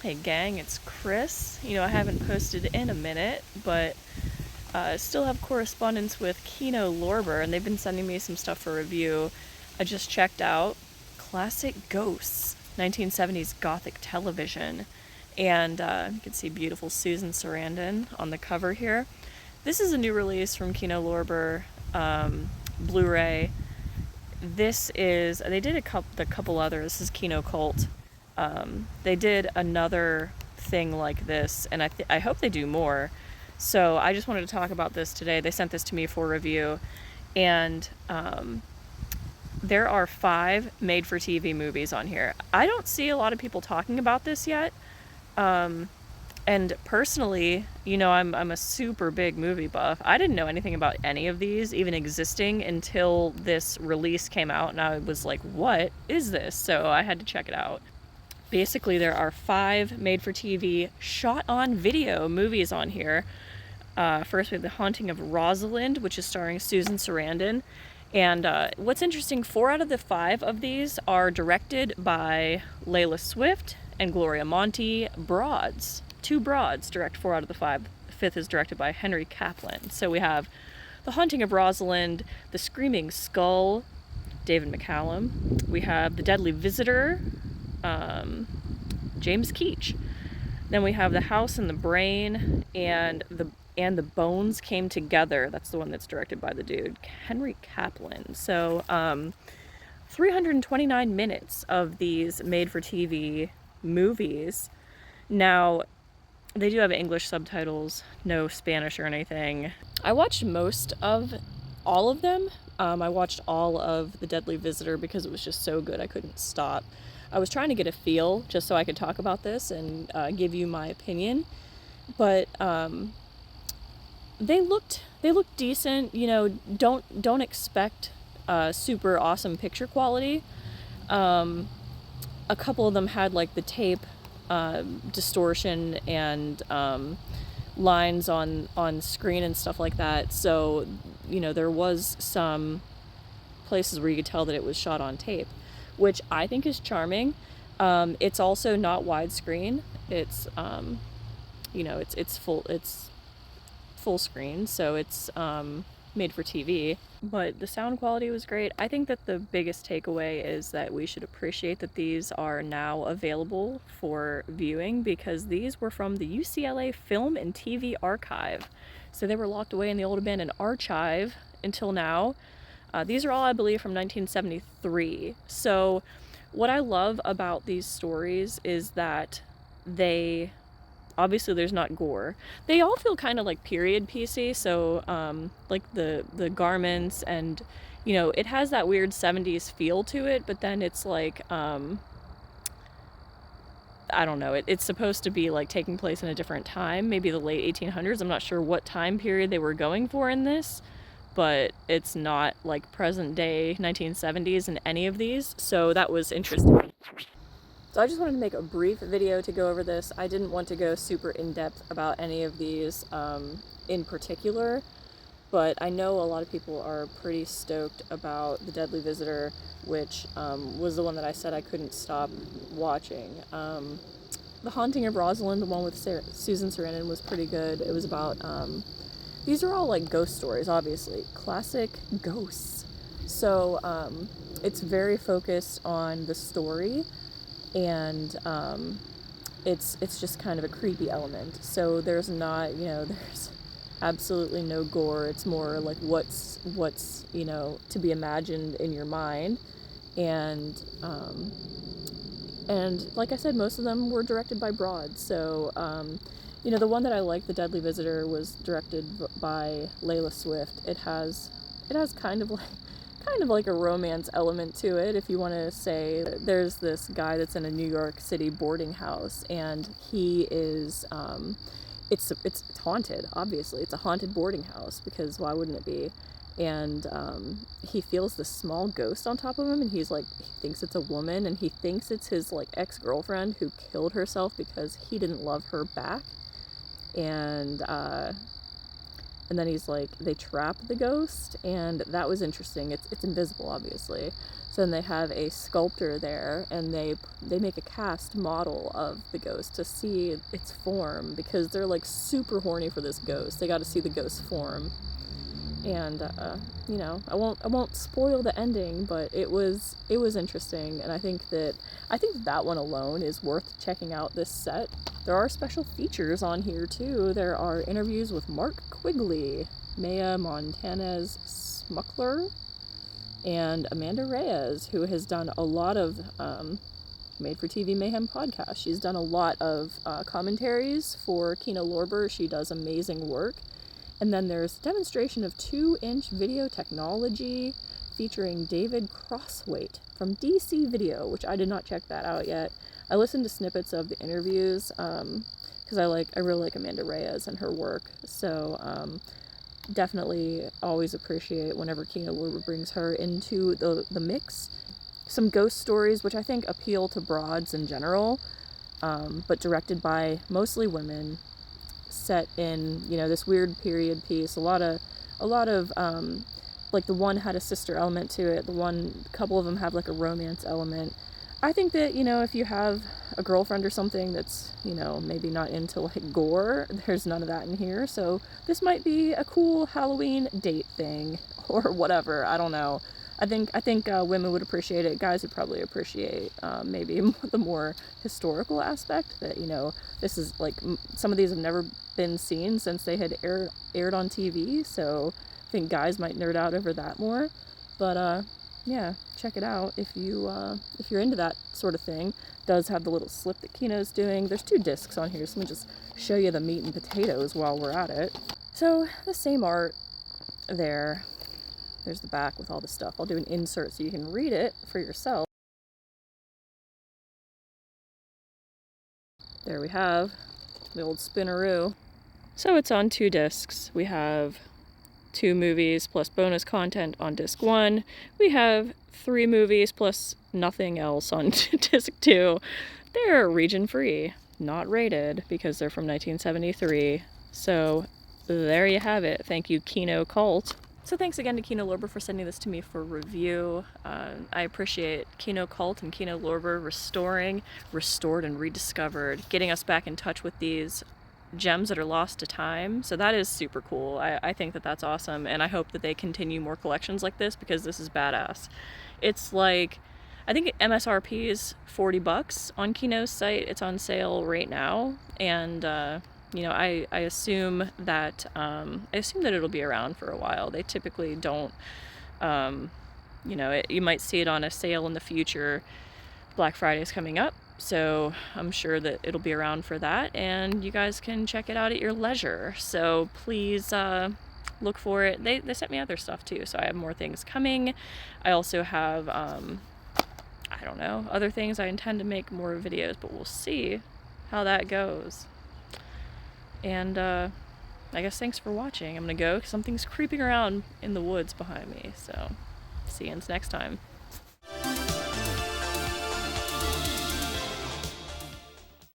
Hey gang, it's Chris. I haven't posted in a minute, but still have correspondence with Kino and they've been sending me some stuff for review. I just checked out Classic Ghosts, 1970s Gothic Television, and you can see beautiful Susan Sarandon on the cover here. This is a new release from Kino Blu-ray. They did a couple others. This is Kino Cult. They did another thing like this, and I hope they do more. So I just wanted to talk about this today. They sent this to me for review, and there are 5 made-for-TV movies on here. I don't see a lot of people talking about this yet. And personally, I'm a super big movie buff. I didn't know anything about any of these even existing until this release came out, and I was like, what is this? So I had to check it out. Basically, there are 5 made-for-TV, shot-on-video movies on here. First, we have The Haunting of Rosalind, which is starring Susan Sarandon. And what's interesting, 4 out of the 5 of these are directed by Layla Swift and Gloria Monty, broads. 2 broads direct 4 out of the 5. The 5th is directed by Henry Kaplan. So we have The Haunting of Rosalind, The Screaming Skull, David McCallum. We have The Deadly Visitor, James Keach. Then we have The House and the Brain, and the Bones Came Together. That's the one that's directed by the dude Henry Kaplan. So 329 minutes of these made-for-TV movies. Now, they do have English subtitles, no Spanish or anything. I watched most of all of them. I watched all of The Deadly Visitor because it was just so good I couldn't stop. I was trying to get a feel just so I could talk about this and give you my opinion, but they looked decent. Don't expect super awesome picture quality. A couple of them had like the tape distortion and lines on screen and stuff like that. So there was some places where you could tell that it was shot on tape, which I think is charming. It's also not widescreen. It's it's full screen, so it's made for TV. But the sound quality was great. I think that the biggest takeaway is that we should appreciate that these are now available for viewing, because these were from the UCLA Film and TV Archive. So they were locked away in the old abandoned archive until now. These are all, I believe, from 1973. So what I love about these stories is that obviously there's not gore. They all feel kind of like period piecey, so like the garments, and it has that weird 70s feel to it, but then it's like I don't know, it's supposed to be like taking place in a different time, maybe the late 1800s. I'm not sure what time period they were going for in this, but it's not like present day 1970s in any of these, so that was interesting. So I just wanted to make a brief video to go over this. I didn't want to go super in-depth about any of these in particular, but I know a lot of people are pretty stoked about The Deadly Visitor, which was the one that I said I couldn't stop watching. The Haunting of Rosalind, the one with Susan Sarandon, was pretty good. It was about, these are all like ghost stories, obviously. Classic ghosts. So it's very focused on the story, and it's just kind of a creepy element. So there's not, there's absolutely no gore. It's more like what's to be imagined in your mind. And like I said, most of them were directed by broads. So the one that I liked, The Deadly Visitor, was directed by Layla Swift. It has kind of like a romance element to it, if you want to say. There's this guy that's in a New York City boarding house, and he is it's haunted. Obviously it's a haunted boarding house, because why wouldn't it be? And he feels this small ghost on top of him, and he thinks it's a woman, and he thinks it's his like ex-girlfriend who killed herself because he didn't love her back. And then he's like, they trap the ghost, and that was interesting. It's invisible, obviously. So then they have a sculptor there, and they make a cast model of the ghost to see its form, because they're like super horny for this ghost. They got to see the ghost form. And you know, I won't spoil the ending, but it was interesting, and I think that one alone is worth checking out this set. There are special features on here too. There are interviews with Mark Quigley, Maya Montana's Smuckler, and Amanda Reyes, who has done a lot of Made for TV Mayhem podcast. She's done a lot of commentaries for Kino Lorber. She does amazing work. And then there's a demonstration of 2-inch video technology featuring David Crosswaite from DC Video, which I did not check that out yet. I listened to snippets of the interviews because I really like Amanda Reyes and her work. So definitely always appreciate whenever Kino Lorber brings her into the mix. Some ghost stories, which I think appeal to broads in general, but directed by mostly women, set in, you know, this weird period piece. A lot of like the one had a sister element to it. A couple of them have like a romance element. I think that, you know, if you have a girlfriend or something that's, you know, maybe not into like gore, there's none of that in here. So this might be a cool Halloween date thing or whatever. I don't know. I think women would appreciate it. Guys would probably appreciate maybe the more historical aspect, that, you know, this is like, some of these have never been seen since they had aired on TV. So I think guys might nerd out over that more. But yeah, check it out if you're into that sort of thing. It does have the little slip that Kino's doing. There's 2 discs on here, so let me just show you the meat and potatoes while we're at it. So the same art there. There's the back with all the stuff. I'll do an insert so you can read it for yourself. There we have the old spinneroo. So it's on 2 discs. We have 2 movies plus bonus content on disc 1. We have 3 movies plus nothing else on disc 2. They're region free, not rated, because they're from 1973. So there you have it. Thank you, Kino Cult. So thanks again to Kino Lorber for sending this to me for review. I appreciate Kino Cult and Kino Lorber restored and rediscovered, getting us back in touch with these gems that are lost to time. So that is super cool. I think that that's awesome, and I hope that they continue more collections like this, because this is badass. It's like, I think MSRP is $40 on Kino's site. It's on sale right now, and you know, I assume that it'll be around for a while. They typically don't, you know, you might see it on a sale in the future. Black Friday is coming up, so I'm sure that it'll be around for that, and you guys can check it out at your leisure. So please look for it. They sent me other stuff too, so I have more things coming. I also have, I don't know, other things. I intend to make more videos, but we'll see how that goes. And I guess thanks for watching. I'm gonna go because something's creeping around in the woods behind me. So see you next time.